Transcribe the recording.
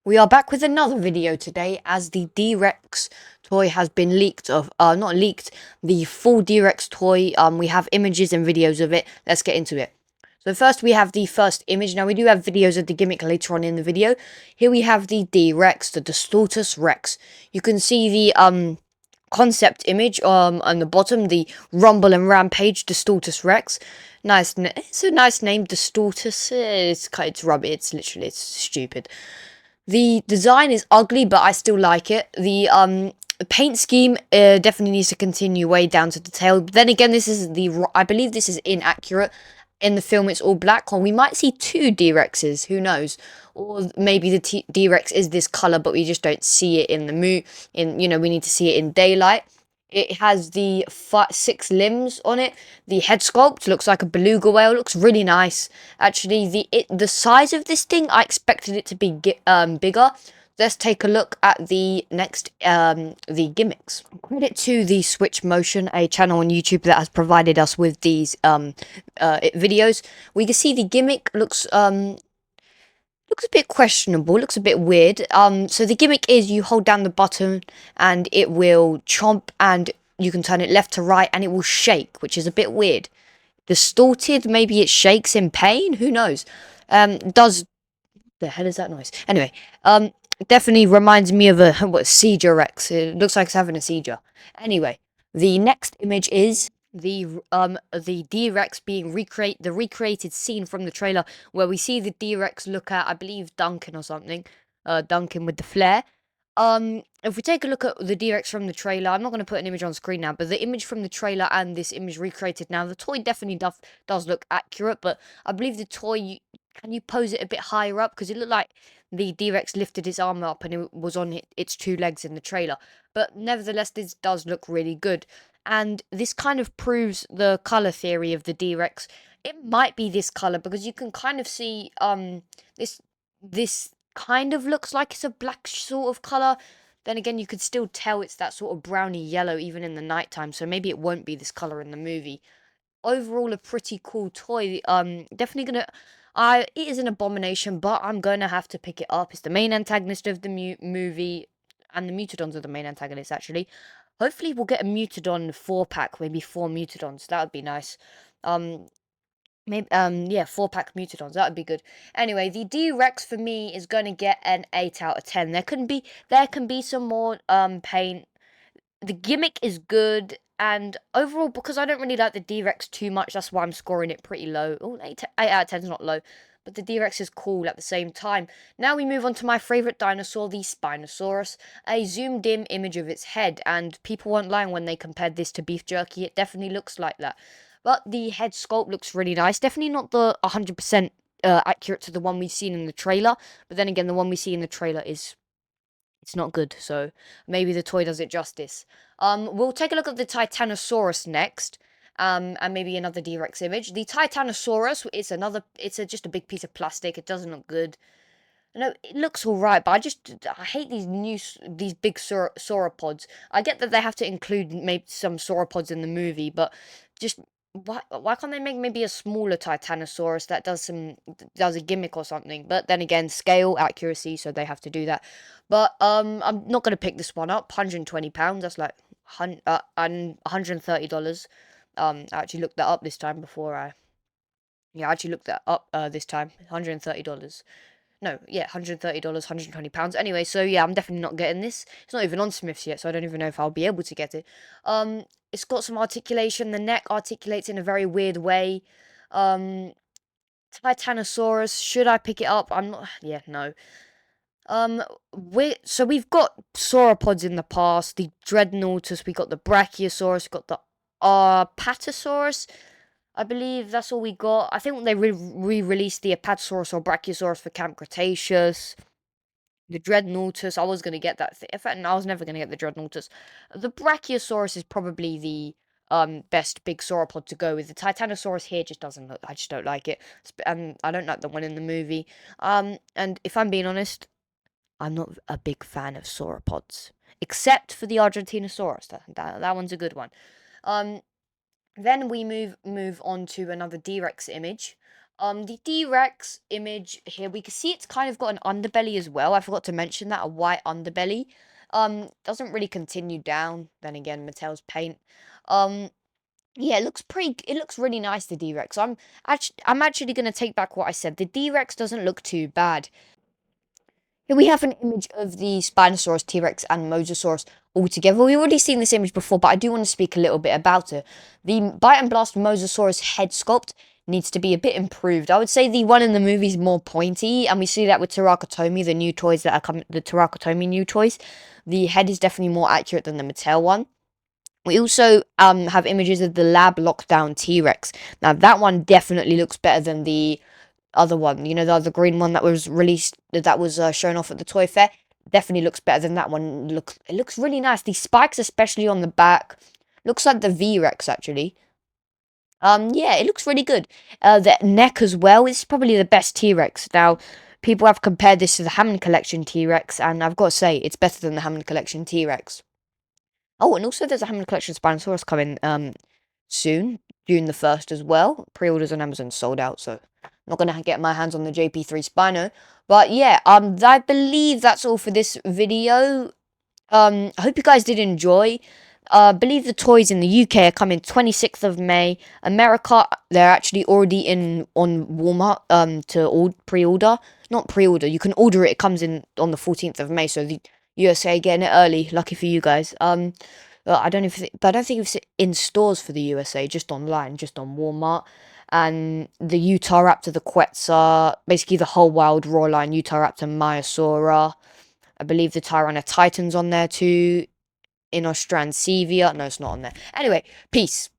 We are back with another video today as the D-Rex toy has been leaked not leaked, the full D-Rex toy. We have images and videos of it. Let's get into it. So first we have the first image. Now we do have videos of the gimmick later on in the video. Here we have the D-Rex, the Distortus Rex. You can see the concept image on the bottom, the Rumble and Rampage Distortus Rex. It's a nice name, Distortus. It's rubbish. It's stupid. The design is ugly, but I still like it. The paint scheme definitely needs to continue way down to the tail. But then again, I believe this is inaccurate. In the film, it's all black, or we might see two D-Rexes. Who knows? Or maybe the D-Rex is this color, but we just don't see it in the we need to see it in daylight. It has the 6 limbs on it. The head sculpt looks like a beluga whale. Looks really nice. Actually, the size of this thing, I expected it to be bigger. Let's take a look at the next the gimmicks. Credit to the Switch Motion, a channel on YouTube that has provided us with these videos. We can see the gimmick looks a bit questionable, looks a bit weird. So the gimmick is you hold down the button and it will chomp, and you can turn it left to right and it will shake, which is a bit weird. Distorted, maybe it shakes in pain, who knows? Does the hell is that noise? Anyway, definitely reminds me of a seizure Rex. It looks like it's having a seizure. Anyway, the next image is the D-Rex being the recreated scene from the trailer where we see the D-Rex look at, I believe, Duncan or something. Duncan with the flare. If we take a look at the D-Rex from the trailer, I'm not going to put an image on screen now, but the image from the trailer and this image recreated now, the toy definitely does look accurate, but I believe the toy, can you pose it a bit higher up? Because it looked like the D-Rex lifted its arm up and it was on its 2 legs in the trailer. But nevertheless, this does look really good. And this kind of proves the color theory of the D-Rex. It might be this color because you can kind of see this kind of looks like it's a black sort of color. Then again, you could still tell it's that sort of browny yellow even in the nighttime, so maybe it won't be this color in the movie. Overall, a pretty cool toy. Definitely gonna. It is an abomination, but I'm gonna have to pick it up. It's the main antagonist of the movie, and the Mutadons are the main antagonists actually. Hopefully, we'll get a Mutadon 4-pack, maybe 4 Mutadons. That would be nice. Um, Maybe yeah, 4-pack Mutadons. That would be good. Anyway, the D-Rex for me is gonna get an 8 out of 10. There can be some more paint. The gimmick is good, and overall, because I don't really like the D-Rex too much, that's why I'm scoring it pretty low. Oh, 8 out of 10 is not low, but the D-Rex is cool at the same time. Now we move on to my favourite dinosaur, the Spinosaurus. A zoomed-in image of its head, and people weren't lying when they compared this to beef jerky. It definitely looks like that. But the head sculpt looks really nice. Definitely not the 100% accurate to the one we've seen in the trailer, but then again, the one we see in the trailer it's not good, so maybe the toy does it justice. We'll take a look at the Titanosaurus next, and maybe another D-Rex image. The Titanosaurus, just a big piece of plastic. It doesn't look good. No, it looks alright, but I hate these big sauropods. I get that they have to include maybe some sauropods in the movie, but just why can't they make maybe a smaller Titanosaurus that does a gimmick or something? But then again, scale, accuracy, so they have to do that. But I'm not gonna pick this one up. £120. That's like and $130. I actually looked that up this time before I. Yeah, I actually looked that up this time. $130. No, yeah, $130, £120. Anyway, so yeah, I'm definitely not getting this. It's not even on Smiths yet, so I don't even know if I'll be able to get it. It's got some articulation. The neck articulates in a very weird way. Um, Titanosaurus, should I pick it up? I'm not. Yeah, no. We've got sauropods in the past. The Dreadnoughtus. We got the Brachiosaurus. We got the Apatosaurus. I believe that's all we got. I think they re-released the Apatosaurus or Brachiosaurus for Camp Cretaceous. The Dreadnoughtus, I was going to get that. In fact, I was never going to get the Dreadnoughtus. The Brachiosaurus is probably the best big sauropod to go with. The Titanosaurus here just doesn't look. I just don't like it. And I don't like the one in the movie. And if I'm being honest, I'm not a big fan of sauropods, except for the Argentinosaurus. That one's a good one. Then we move on to another D-Rex image. The T-Rex image here, we can see it's kind of got an underbelly as well. I forgot to mention that, a white underbelly. Doesn't really continue down. Then again, Mattel's paint. Um, yeah, it looks really nice, the D-Rex. I'm actually gonna take back what I said. The D-Rex doesn't look too bad. Here we have an image of the Spinosaurus, T-Rex, and Mosasaurus all together. We've already seen this image before, but I do want to speak a little bit about it. The Bite and Blast Mosasaurus head sculpt needs to be a bit improved. I would say the one in the movie is more pointy, and we see that with Tarakatomi, the new toys that are coming, the Tarakatomi new toys. The head is definitely more accurate than the Mattel one. We also have images of the lab lockdown T-Rex. Now that one definitely looks better than the other one. You know, the other green one that was released, that was shown off at the toy fair. Definitely looks better than that one. It looks really nice. These spikes, especially on the back, looks like the V-Rex actually. Yeah, it looks really good. The neck as well is probably the best T-Rex. Now, people have compared this to the Hammond Collection T-Rex, and I've got to say, it's better than the Hammond Collection T-Rex. Oh, and also there's a Hammond Collection Spinosaurus coming soon, June the 1st as well. Pre-orders on Amazon sold out, so I'm not gonna get my hands on the JP3 Spino. But yeah, I believe that's all for this video. I hope you guys did enjoy. I believe the toys in the UK are coming 26th of May. America, they're actually already in on Walmart to pre-order. Not pre-order, you can order it. It comes in on the 14th of May, so the USA getting it early. Lucky for you guys. I don't think it's in stores for the USA, just online, just on Walmart. And the Utah Raptor, the Quetzal, basically the whole Wild Raw line, Utah Raptor, Maiasaura. I believe the Tyrana Titan's on there too. Inostransevia. No, it's not on there. Anyway, peace.